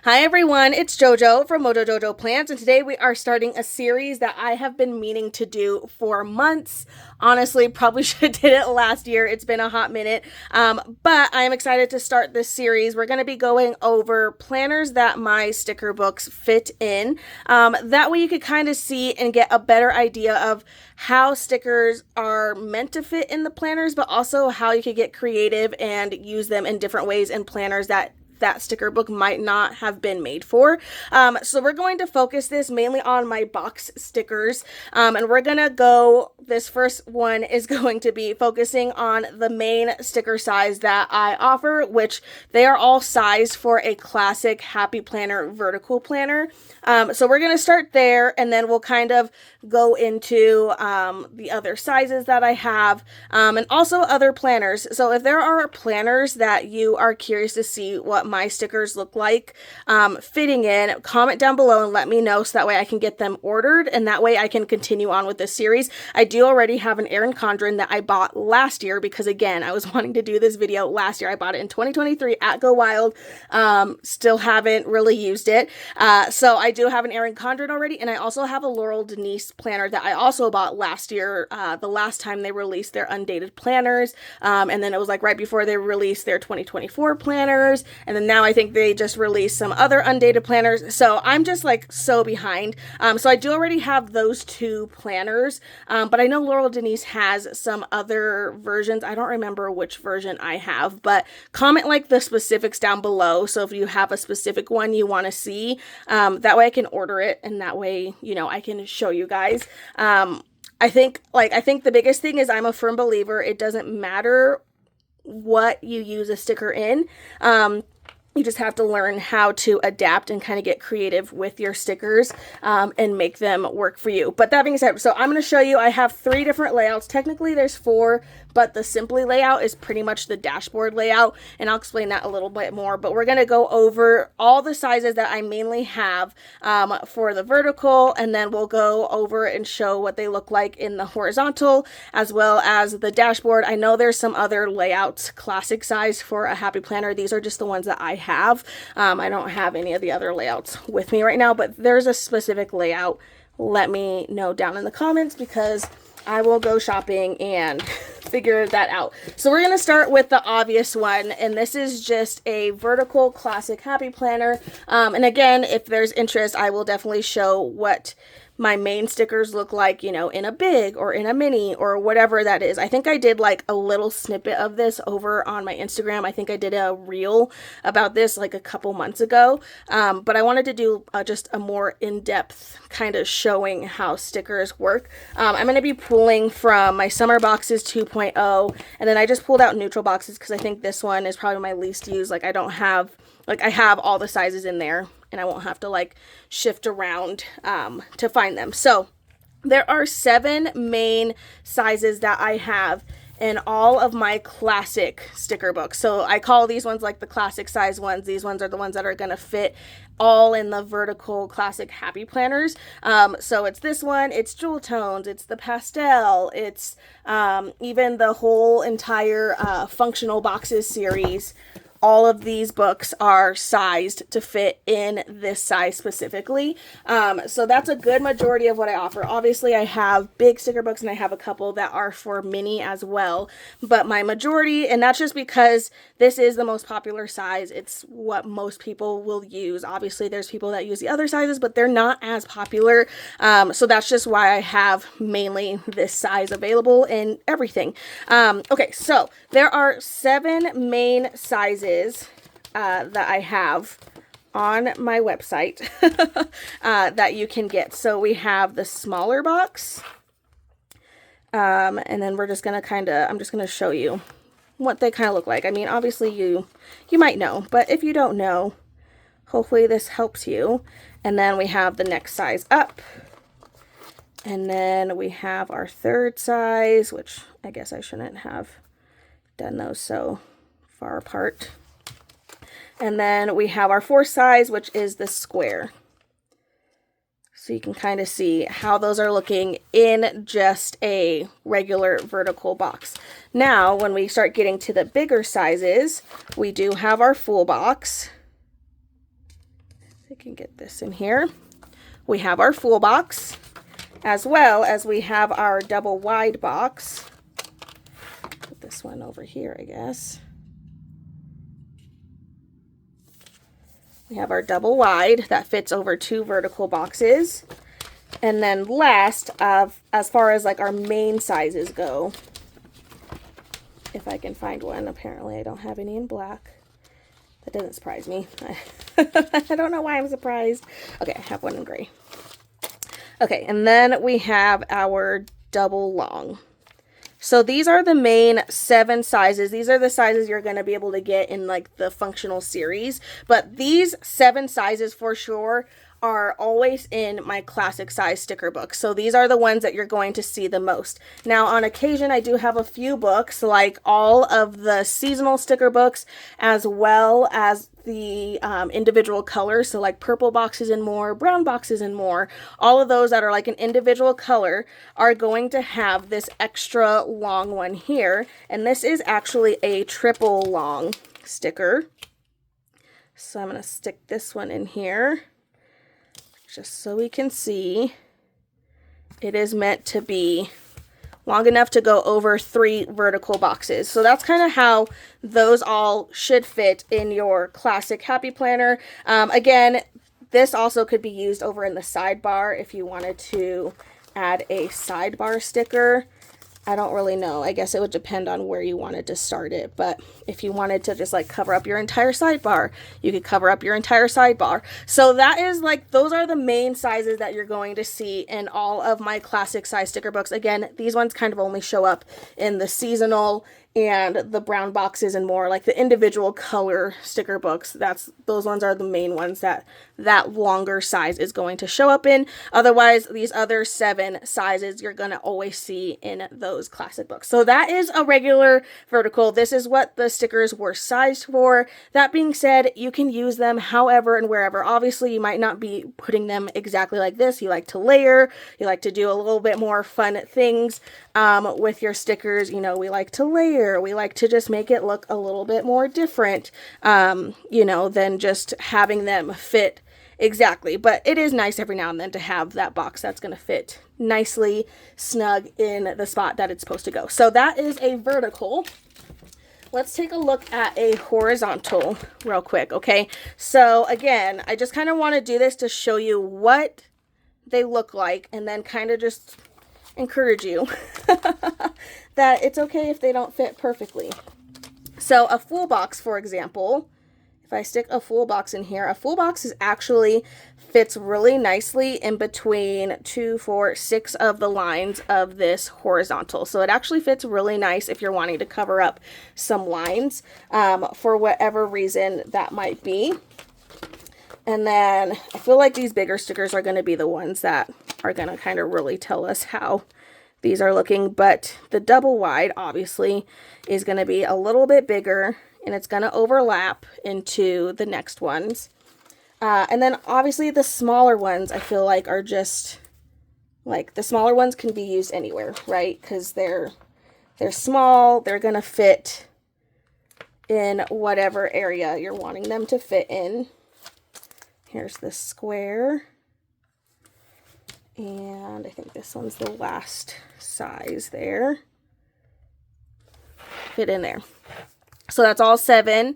Hi everyone, it's JoJo from Mojo Jojo Plants, and today we are starting a series that I have been meaning to do for months. Honestly, probably should have did it last year. It's been a hot minute, but I am excited to start this series. We're going to be going over planners that my sticker books fit in. That way you could kind of see and get a better idea of how stickers are meant to fit in the planners, but also how you could get creative and use them in different ways in planners that sticker book might not have been made for. So we're going to focus this mainly on my box stickers, and we're gonna go, this first one is going to be focusing on the main sticker size that I offer, which they are all sized for a classic Happy Planner vertical planner. So we're gonna start there, and then we'll kind of go into the other sizes that I have, and also other planners. So if there are planners that you are curious to see what my stickers look like fitting in, comment down below and let me know, so that way I can get them ordered, and that way I can continue on with this series. I do already have an Erin Condren that I bought last year, because again, I was wanting to do this video last year. I bought it in 2023 at Go Wild. Still haven't really used it. So I do have an Erin Condren already, and I also have a Laurel Denise planner that I also bought last year, the last time they released their undated planners, and then it was like right before they released their 2024 planners, and then now I think they just released some other undated planners, so I'm just like so behind. So I do already have those two planners, but I know Laurel Denise has some other versions. I don't remember which version I have, but comment like the specifics down below, so if you have a specific one you want to see, that way I can order it, and that way, you know, I can show you guys. I think the biggest thing is I'm a firm believer it doesn't matter what you use a sticker in. You just have to learn how to adapt and kind of get creative with your stickers, and make them work for you. But that being said, so I'm going to show you, I have 3 different layouts. Technically there's 4, but the Simply layout is pretty much the dashboard layout, and I'll explain that a little bit more. But we're going to go over all the sizes that I mainly have for the vertical, and then we'll go over and show what they look like in the horizontal as well as the dashboard. I know there's some other layouts, classic size for a Happy Planner. These are just the ones that I have. I don't have any of the other layouts with me right now, but there's a specific layout. Let me know down in the comments, because I will go shopping and figure that out. So we're going to start with the obvious one, and this is just a vertical classic Happy Planner. And again, if there's interest, I will definitely show what my main stickers look like, you know, in a big or in a mini or whatever that is. I think I did like a little snippet of this over on my Instagram. I think I did a reel about this like a couple months ago, but I wanted to do just a more in-depth kind of showing how stickers work. I'm going to be pulling from my Summer Boxes 2.0, and then I just pulled out neutral boxes because I think this one is probably my least used. Like I have all the sizes in there, and I won't have to like shift around to find them. So there are 7 main sizes that I have in all of my classic sticker books. So I call these ones like the classic size ones. These ones are the ones that are going to fit all in the vertical classic Happy Planners. So it's this one, it's Jewel Tones, it's the pastel, it's even the whole entire functional boxes series. All of these books are sized to fit in this size specifically. So that's a good majority of what I offer. Obviously, I have big sticker books, and I have a couple that are for mini as well. But my majority, and that's just because this is the most popular size. It's what most people will use. Obviously, there's people that use the other sizes, but they're not as popular. So that's just why I have mainly this size available in everything. Okay, so there are 7 main sizes that I have on my website that you can get. So we have the smaller box, and then we're just gonna I'm just gonna show you what they kind of look like. I mean, obviously you might know, but if you don't know, hopefully this helps you. And then we have the next size up, and then we have our 3rd size, which I guess I shouldn't have done those so far apart. And then we have our 4th size, which is the square. So you can kind of see how those are looking in just a regular vertical box. Now, when we start getting to the bigger sizes, we do have our full box. So you can get this in here. We have our full box, as well as we have our double wide box. Put this one over here, I guess. We have our double wide that fits over 2 vertical boxes. And then last, as far as like our main sizes go, if I can find one, apparently I don't have any in black. That doesn't surprise me. I don't know why I'm surprised. Okay, I have one in gray. Okay, and then we have our double long. So these are the main 7 sizes. These are the sizes you're going to be able to get in like the functional series. But these 7 sizes for sure are always in my classic size sticker book. So these are the ones that you're going to see the most. Now on occasion I do have a few books, like all of the seasonal sticker books, as well as the individual colors, so like purple boxes and more, brown boxes and more. All of those that are like an individual color are going to have this extra long one here, and this is actually a triple long sticker. So I'm going to stick this one in here just so we can see. It is meant to be long enough to go over 3 vertical boxes. So that's kind of how those all should fit in your classic Happy Planner. Again, this also could be used over in the sidebar if you wanted to add a sidebar sticker. I don't really know. I guess it would depend on where you wanted to start it. But if you wanted to just like cover up your entire sidebar, you could cover up your entire sidebar. So that is like, those are the main sizes that you're going to see in all of my classic size sticker books. Again, these ones kind of only show up in the seasonal and the brown boxes and more, like the individual color sticker books. Those ones are the main ones that longer size is going to show up in. Otherwise, these other 7 sizes you're going to always see in those classic books. So that is a regular vertical. This is what the stickers were sized for. That being said, you can use them however and wherever. Obviously, you might not be putting them exactly like this. You like to layer, you like to do a little bit more fun things with your stickers. You know, we like to layer, we like to just make it look a little bit more different, you know, than just having them fit exactly. But it is nice every now and then to have that box that's going to fit nicely snug in the spot that it's supposed to go. So that is a vertical. Let's take a look at a horizontal real quick. Okay, so again, I just kind of want to do this to show you what they look like, and then kind of just encourage you that it's okay if they don't fit perfectly. So a full box, for example, if I stick a full box in here, a full box is actually fits really nicely in between 2, 4, 6 of the lines of this horizontal. So it actually fits really nice if you're wanting to cover up some lines for whatever reason that might be. And then I feel like these bigger stickers are going to be the ones that are going to kind of really tell us how these are looking. But the double wide obviously is going to be a little bit bigger, and it's going to overlap into the next ones. And then obviously the smaller ones I feel like are just like, the smaller ones can be used anywhere, right? Because they're small, they're going to fit in whatever area you're wanting them to fit in. Here's the square. And I think this one's the last size there. Fit in there. So that's all 7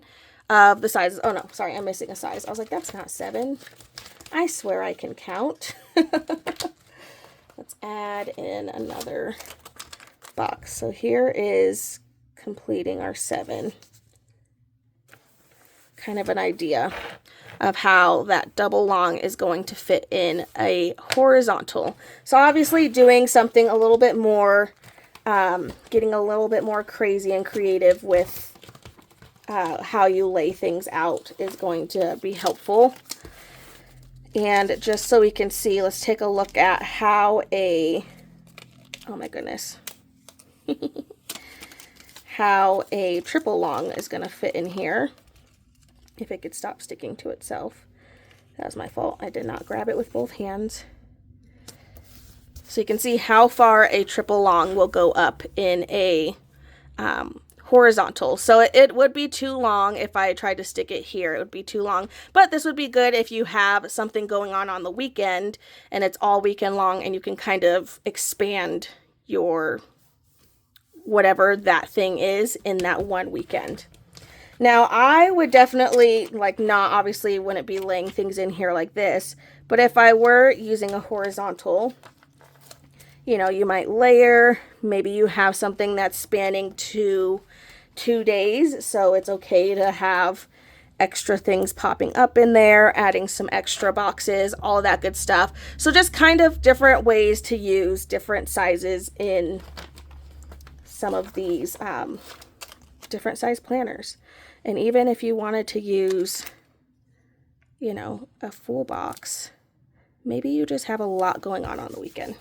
of the sizes. Oh no, sorry, I'm missing a size. I was like, that's not 7. I swear I can count. Let's add in another box. So here is completing our 7. Kind of an idea of how that double long is going to fit in a horizontal. So obviously doing something a little bit more, getting a little bit more crazy and creative with how you lay things out is going to be helpful. And just so we can see, let's take a look at how oh my goodness, how a triple long is going to fit in here. If it could stop sticking to itself. That was my fault. I did not grab it with both hands. So you can see how far a triple long will go up in a horizontal. So it would be too long if I tried to stick it here. It would be too long. But this would be good if you have something going on the weekend and it's all weekend long and you can kind of expand your whatever that thing is in that one weekend. Now, I would definitely, like, not, obviously, wouldn't be laying things in here like this, but if I were using a horizontal, you know, you might layer, maybe you have something that's spanning 2 days, so it's okay to have extra things popping up in there, adding some extra boxes, all that good stuff. So just kind of different ways to use different sizes in some of these different size planners. And even if you wanted to use, you know, a full box, maybe you just have a lot going on the weekend.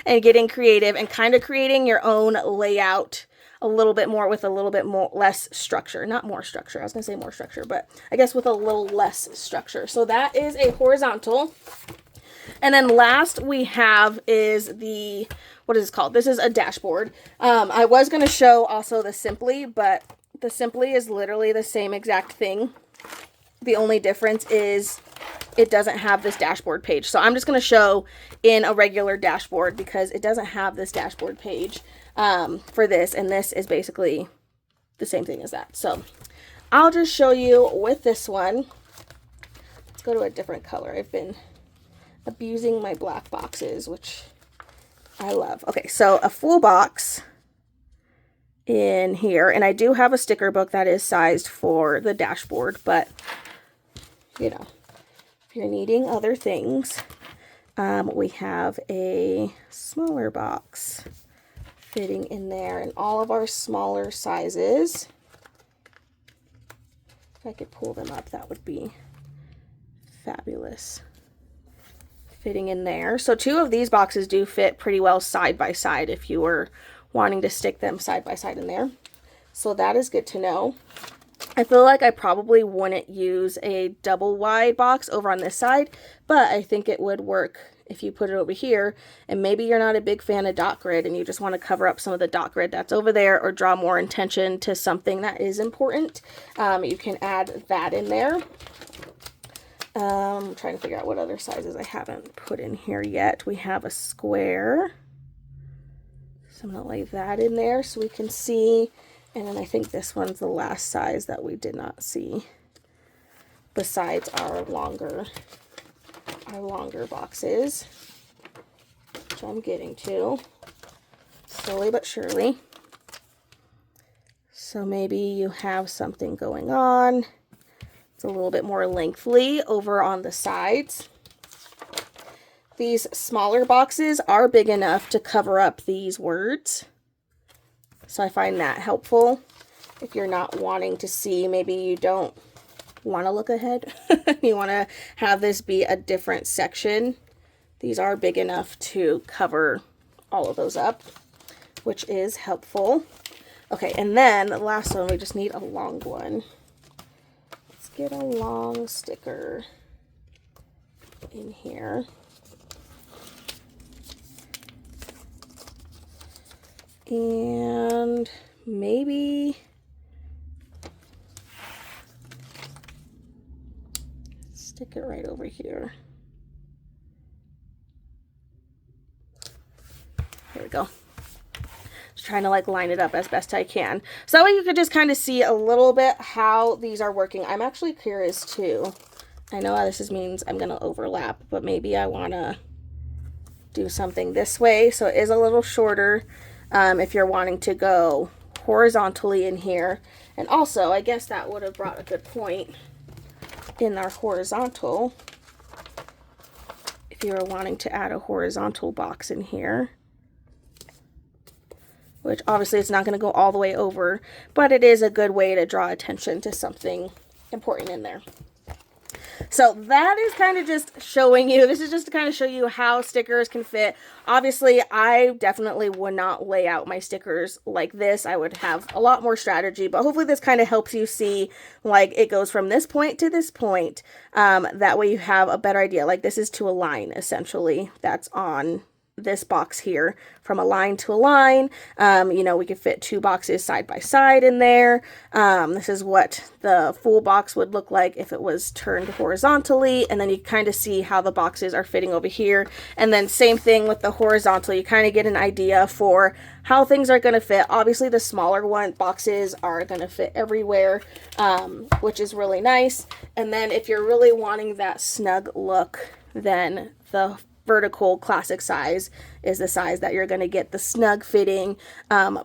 And getting creative and kind of creating your own layout a little bit more with a little bit more less structure. Not more structure. I was going to say more structure, but I guess with a little less structure. So that is a horizontal. And then last we have is the, what is it called? This is a dashboard. I was going to show also the Simply, but the Simply is literally the same exact thing. The only difference is it doesn't have this dashboard page. So I'm just going to show in a regular dashboard because it doesn't have this dashboard page for this. And this is basically the same thing as that. So I'll just show you with this one. Let's go to a different color. I've been abusing my black boxes, which I love. Okay, so a full box in here, and I do have a sticker book that is sized for the dashboard, but you know, if you're needing other things, we have a smaller box fitting in there, and all of our smaller sizes, if I could pull them up, that would be fabulous, fitting in there. So 2 of these boxes do fit pretty well side by side if you were wanting to stick them side by side in there. So that is good to know. I feel like I probably wouldn't use a double wide box over on this side, but I think it would work if you put it over here. And maybe you're not a big fan of dot grid and you just want to cover up some of the dot grid that's over there or draw more attention to something that is important. You can add that in there. I'm trying to figure out what other sizes I haven't put in here yet. We have a square. So I'm going to lay that in there so we can see. And then I think this one's the last size that we did not see besides our longer boxes, which I'm getting to slowly but surely. So maybe you have something going on. It's a little bit more lengthy over on the sides. These smaller boxes are big enough to cover up these words. So I find that helpful if you're not wanting to see, maybe you don't want to look ahead. You want to have this be a different section. These are big enough to cover all of those up, which is helpful. Okay, and then the last one, we just need a long one. Let's get a long sticker in here. And maybe stick it right over here. There we go. Just trying to like line it up as best I can. So that way you could just kind of see a little bit how these are working. I'm actually curious too. I know this means I'm going to overlap, but maybe I want to do something this way. So it is a little shorter. If you're wanting to go horizontally in here. And also, I guess that would have brought a good point in our horizontal. If you were wanting to add a horizontal box in here, which obviously it's not going to go all the way over, but it is a good way to draw attention to something important in there. So that is kind of just showing you, this is just to kind of show you how stickers can fit. Obviously, I definitely would not lay out my stickers like this. I would have a lot more strategy, but hopefully this kind of helps you see, like, it goes from this point to this point. That way you have a better idea. Like, this is to a line, essentially, that's on this box here from a line to a line. You know, we could fit 2 boxes side by side in there. This is what the full box would look like if it was turned horizontally, and then you kind of see how the boxes are fitting over here. And then same thing with the horizontal, you kind of get an idea for how things are going to fit. Obviously the smaller boxes are going to fit everywhere, which is really nice. And then if you're really wanting that snug look, then the vertical classic size is the size that you're going to get the snug fitting,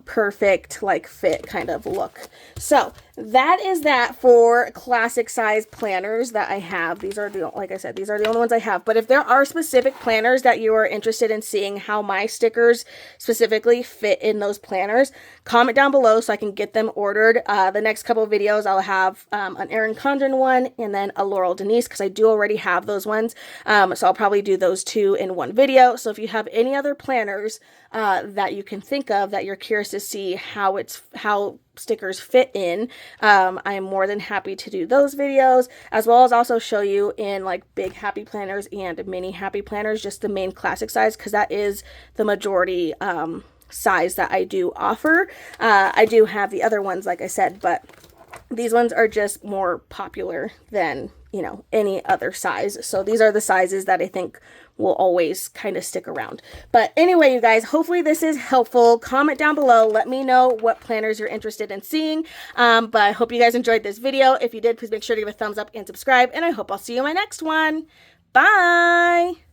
perfect like fit kind of look. So that is that for classic size planners that I have. These are the, like I said, these are the only ones I have. But if there are specific planners that you are interested in seeing how my stickers specifically fit in those planners, comment down below so I can get them ordered. The next couple of videos I'll have an Erin Condren one and then a Laurel Denise, because I do already have those ones. So I'll probably do those 2 in one video. So if you have any other planners that you can think of that you're curious to see how stickers fit in, I am more than happy to do those videos, as well as also show you in like big happy planners and mini happy planners, just the main classic size, because that is the majority size that I do offer. I do have the other ones, like I said, but these ones are just more popular than, you know, any other size. So these are the sizes that I think will always kind of stick around. But anyway, you guys, hopefully this is helpful. Comment down below. Let me know what planners you're interested in seeing. But I hope you guys enjoyed this video. If you did, please make sure to give a thumbs up and subscribe. And I hope I'll see you in my next one. Bye!